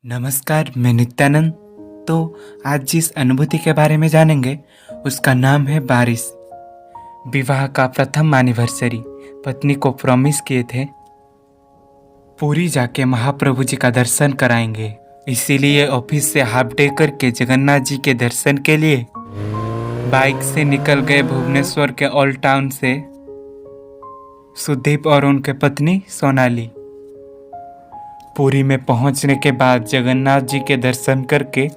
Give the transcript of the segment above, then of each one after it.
नमस्कार, मैं नित्यानंद। तो आज जिस अनुभूति के बारे में जानेंगे उसका नाम है बारिश। विवाह का प्रथम एनिवर्सरी पत्नी को प्रॉमिस किए थे पूरी जाके महाप्रभु जी का दर्शन कराएंगे। इसीलिए ऑफिस से हाफ डे करके जगन्नाथ जी के दर्शन के लिए बाइक से निकल गए भुवनेश्वर के ओल्ड टाउन से सुदीप और उनके पत्नी सोनाली। पुरी में पहुंचने के बाद जगन्नाथ जी के दर्शन करके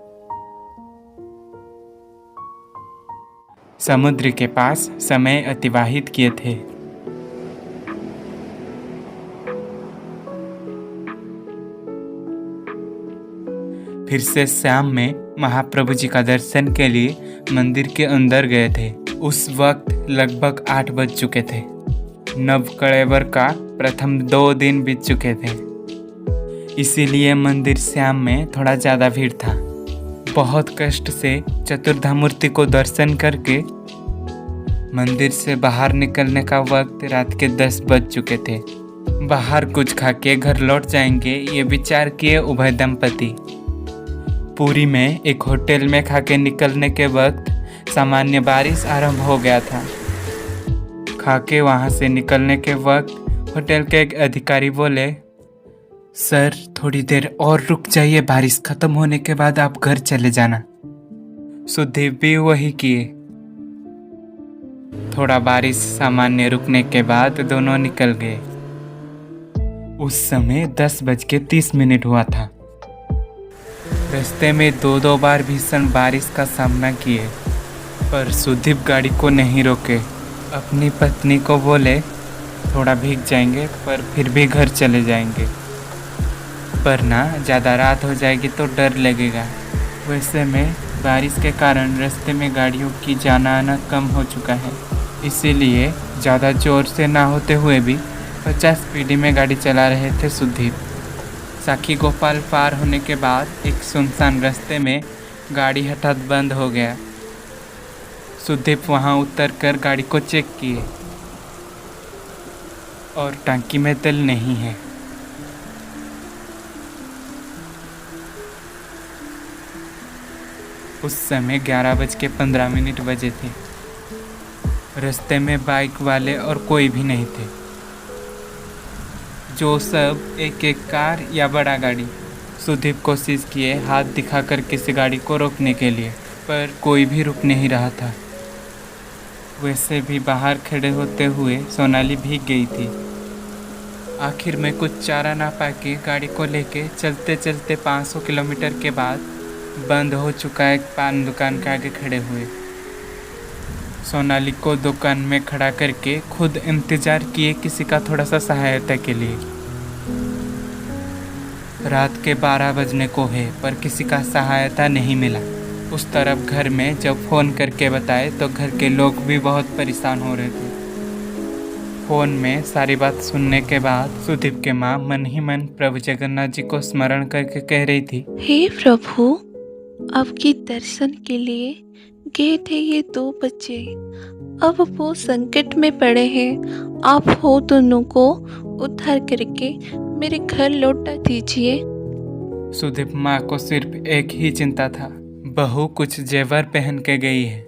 समुद्र के पास समय अतिवाहित किए थे। फिर से शाम में महाप्रभु जी का दर्शन के लिए मंदिर के अंदर गए थे। उस वक्त लगभग 8 बज चुके थे। नवकलेवर का प्रथम 2 दिन बीत चुके थे, इसीलिए मंदिर शाम में थोड़ा ज़्यादा भीड़ था। बहुत कष्ट से चतुर्धा मूर्ति को दर्शन करके मंदिर से बाहर निकलने का वक्त रात के 10 बज चुके थे। बाहर कुछ खा के घर लौट जाएंगे ये विचार किए उभय दंपति। पुरी में एक होटल में खा के निकलने के वक्त सामान्य बारिश आरंभ हो गया था। खा के वहाँ से निकलने के वक्त होटल के एक अधिकारी बोले, सर थोड़ी देर और रुक जाइए, बारिश खत्म होने के बाद आप घर चले जाना। सुदीप भी वही किए। थोड़ा बारिश सामान्य रुकने के बाद दोनों निकल गए। उस समय 10:30 हुआ था। रास्ते में 2 बार भीषण बारिश का सामना किए, पर सुदीप गाड़ी को नहीं रोके। अपनी पत्नी को बोले थोड़ा भीग जाएंगे पर फिर भी घर चले जाएंगे, पर ना ज़्यादा रात हो जाएगी तो डर लगेगा। वैसे में बारिश के कारण रास्ते में गाड़ियों की जाना आना कम हो चुका है, इसीलिए ज़्यादा जोर से ना होते हुए भी 50 स्पीड में गाड़ी चला रहे थे सुदीप। साखी गोपाल पार होने के बाद एक सुनसान रास्ते में गाड़ी हठात बंद हो गया। सुदीप वहाँ उतरकर गाड़ी को चेक किए और टंकी में तेल नहीं है। उस समय 11:15 बजे थे। रास्ते में बाइक वाले और कोई भी नहीं थे, जो सब एक एक कार या बड़ा गाड़ी। सुदीप कोशिश किए हाथ दिखाकर किसी गाड़ी को रोकने के लिए, पर कोई भी रुक नहीं रहा था। वैसे भी बाहर खड़े होते हुए सोनाली भीग गई थी। आखिर में कुछ चारा ना पाके गाड़ी को लेके चलते चलते 500 किलोमीटर के बाद बंद हो चुका एक पान दुकान के आगे खड़े हुए। सोनाली को दुकान में खड़ा करके खुद इंतजार किए किसी का थोड़ा सा सहायता के लिए। रात के 12 बजने को है, पर किसी का सहायता नहीं मिला। उस तरफ घर में जब फ़ोन करके बताए तो घर के लोग भी बहुत परेशान हो रहे थे। फ़ोन में सारी बात सुनने के बाद सुदीप के माँ मन ही मन प्रभु जगन्नाथ जी को स्मरण करके कह रही थी, हे प्रभु, आपके दर्शन के लिए गए थे ये 2 बच्चे, अब वो संकट में पड़े हैं। आप हो दोनों को उद्धार करके मेरे घर लौटा दीजिए। सुदीप माँ को सिर्फ एक ही चिंता था, बहू कुछ जेवर पहन के गई है,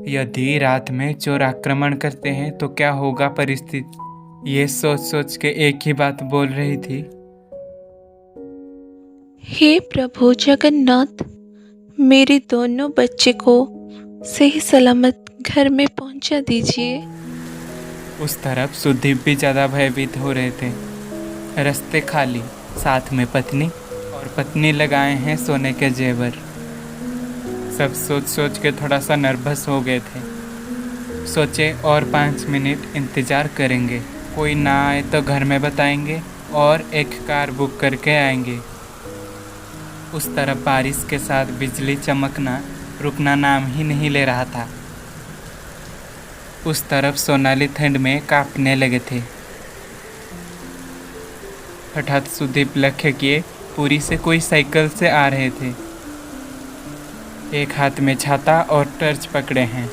यदि रात में चोर आक्रमण करते हैं तो क्या होगा परिस्थिति। ये सोच सोच के एक ही बात बोल रही थी, हे प्रभु जगन्नाथ, मेरे दोनों बच्चे को सही सलामत घर में पहुंचा दीजिए। उस तरफ सुदीप भी ज़्यादा भयभीत हो रहे थे। रास्ते खाली, साथ में पत्नी, और पत्नी लगाए हैं सोने के जेवर। सब सोच सोच के थोड़ा सा नर्वस हो गए थे। सोचे और 5 मिनट इंतज़ार करेंगे, कोई ना आए तो घर में बताएंगे और एक कार बुक करके आएंगे। उस तरफ बारिश के साथ बिजली चमकना रुकना नाम ही नहीं ले रहा था। उस तरफ सोनाली ठंड में कांपने लगे थे। हठात सुदीप लक्ष्य किए पुरी से कोई साइकिल से आ रहे थे। एक हाथ में छाता और टर्च पकड़े हैं।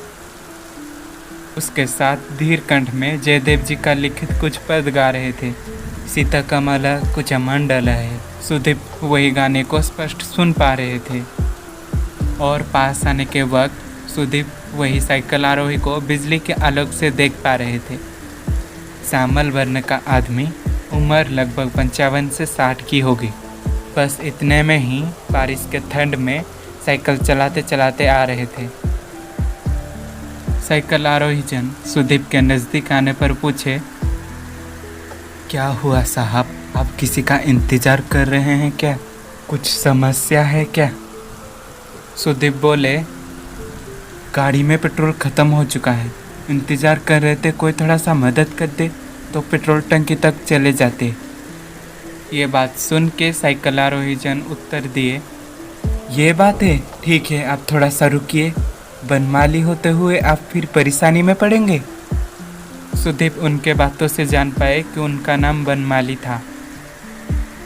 उसके साथ धीर कंठ में जयदेव जी का लिखित कुछ पद गा रहे थे। सीता कमल कुछ मंडल है, सुदीप वही गाने को स्पष्ट सुन पा रहे थे और पास आने के वक्त सुदीप वही साइकिल आरोही को बिजली के आलोक से देख पा रहे थे। श्यामल वर्ण का आदमी, उम्र लगभग 55 से 60 की होगी। बस इतने में ही बारिश के ठंड में साइकिल चलाते चलाते आ रहे थे। साइकिल आरोही जन सुदीप के नज़दीक आने पर पूछे, क्या हुआ साहब, आप किसी का इंतज़ार कर रहे हैं क्या? कुछ समस्या है क्या? सुदीप बोले, गाड़ी में पेट्रोल ख़त्म हो चुका है, इंतज़ार कर रहे थे, कोई थोड़ा सा मदद कर दे तो पेट्रोल टंकी तक चले जाते। ये बात सुन के साइकिल आरोही जन उत्तर दिए, ये बात है, ठीक है, आप थोड़ा सा रुकिए, बनमाली होते हुए आप फिर परेशानी में पड़ेंगे। सुदीप उनके बातों से जान पाए कि उनका नाम बनमाली था।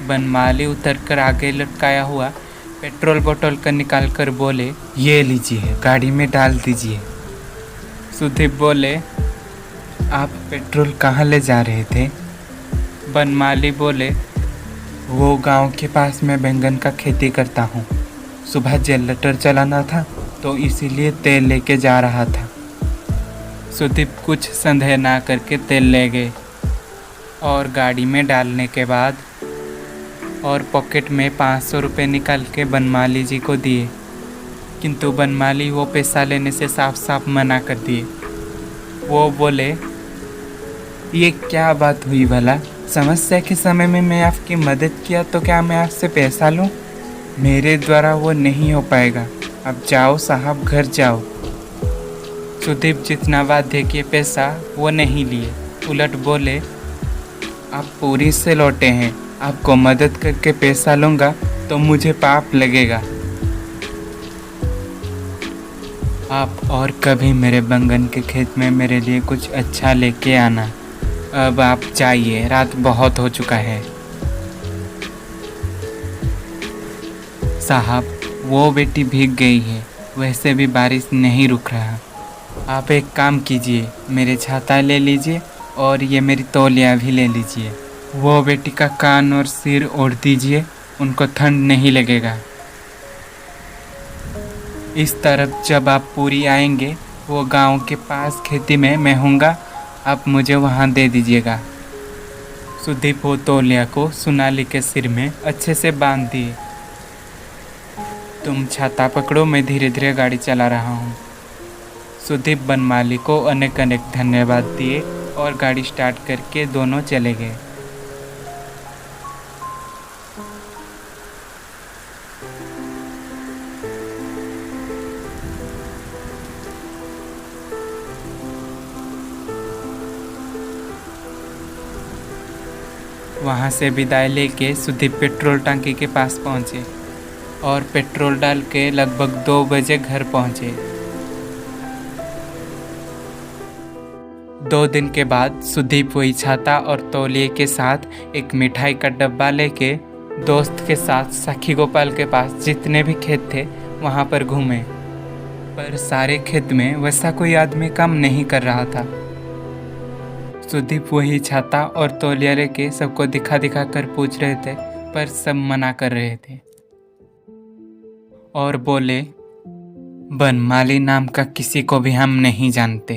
बनमाली उतरकर आगे लटकाया हुआ पेट्रोल बोतल का निकाल कर बोले, ये लीजिए, गाड़ी में डाल दीजिए। सुदीप बोले, आप पेट्रोल कहाँ ले जा रहे थे? बनमाली बोले, वो गांव के पास मैं बैंगन का खेती करता हूँ, सुबह जनरेटर चलाना था तो इसीलिए तेल लेके जा रहा था। सुदीप कुछ संदेह ना करके तेल ले गए और गाड़ी में डालने के बाद और पॉकेट में 500 रुपये निकाल के बनमाली जी को दिए, किंतु बनमाली वो पैसा लेने से साफ साफ मना कर दिए। वो बोले, ये क्या बात हुई भला? समस्या के समय में मैं आपकी मदद किया तो क्या मैं आपसे पैसा लूं? मेरे द्वारा वो नहीं हो पाएगा, अब जाओ साहब, घर जाओ। सुदीप जितना वादे किए पैसा वो नहीं लिए, उलट बोले, आप पूरी से लौटे हैं, आपको मदद करके पैसा लूँगा तो मुझे पाप लगेगा। आप और कभी मेरे बैंगन के खेत में मेरे लिए कुछ अच्छा लेके आना। अब आप जाइए, रात बहुत हो चुका है। साहब, वो बेटी भीग गई है, वैसे भी बारिश नहीं रुक रहा। आप एक काम कीजिए, मेरे छाता ले लीजिए और ये मेरी तौलिया भी ले लीजिए। वो बेटी का कान और सिर ओढ़ दीजिए, उनको ठंड नहीं लगेगा। इस तरफ जब आप पूरी आएंगे, वो गांव के पास खेती में मैं हूँगा, आप मुझे वहाँ दे दीजिएगा। सुदीप वो तौलिया को सोनाली के सिर में अच्छे से बांध दिए। तुम छाता पकड़ो, मैं धीरे धीरे गाड़ी चला रहा हूँ। सुदीप बनमाली को अनेक अनेक धन्यवाद दिए और गाड़ी स्टार्ट करके दोनों चले गए। वहाँ से विदाई लेके सुदीप पेट्रोल टंकी के पास पहुँचे और पेट्रोल डाल के लगभग 2 बजे घर पहुँचे। 2 दिन के बाद सुदीप वही छाता और तौलिए के साथ एक मिठाई का डब्बा लेके दोस्त के साथ सखी गोपाल के पास जितने भी खेत थे वहाँ पर घूमे, पर सारे खेत में वैसा कोई आदमी काम नहीं कर रहा था। सुदीप वही छाता और तौलिया लेके सबको दिखा दिखा कर पूछ रहे थे, पर सब मना कर रहे थे और बोले, बनमाली नाम का किसी को भी हम नहीं जानते।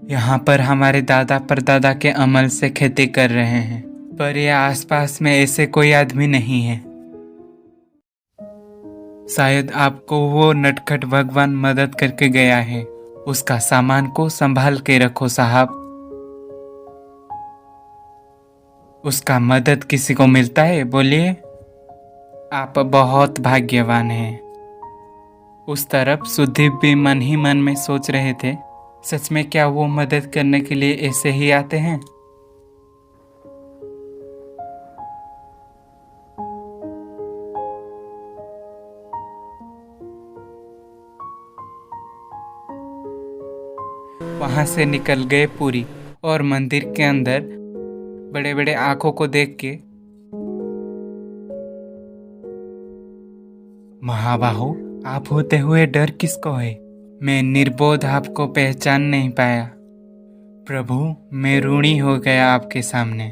यहाँ पर हमारे दादा परदादा के अमल से खेती कर रहे हैं, पर यह आसपास में ऐसे कोई आदमी नहीं है। शायद आपको वो नटखट भगवान मदद करके गया है, उसका सामान को संभाल के रखो साहब। उसका मदद किसी को मिलता है, बोलिए? आप बहुत भाग्यवान हैं। उस तरफ सुदीप भी मन ही मन में सोच रहे थे, सच में क्या वो मदद करने के लिए ऐसे ही आते हैं? वहां से निकल गए पूरी और मंदिर के अंदर बड़े बड़े आंखों को देख के, महाबाहु, आप होते हुए डर किसको है? मैं निर्बोध आपको पहचान नहीं पाया। प्रभु, मैं ऋणी हो गया आपके सामने।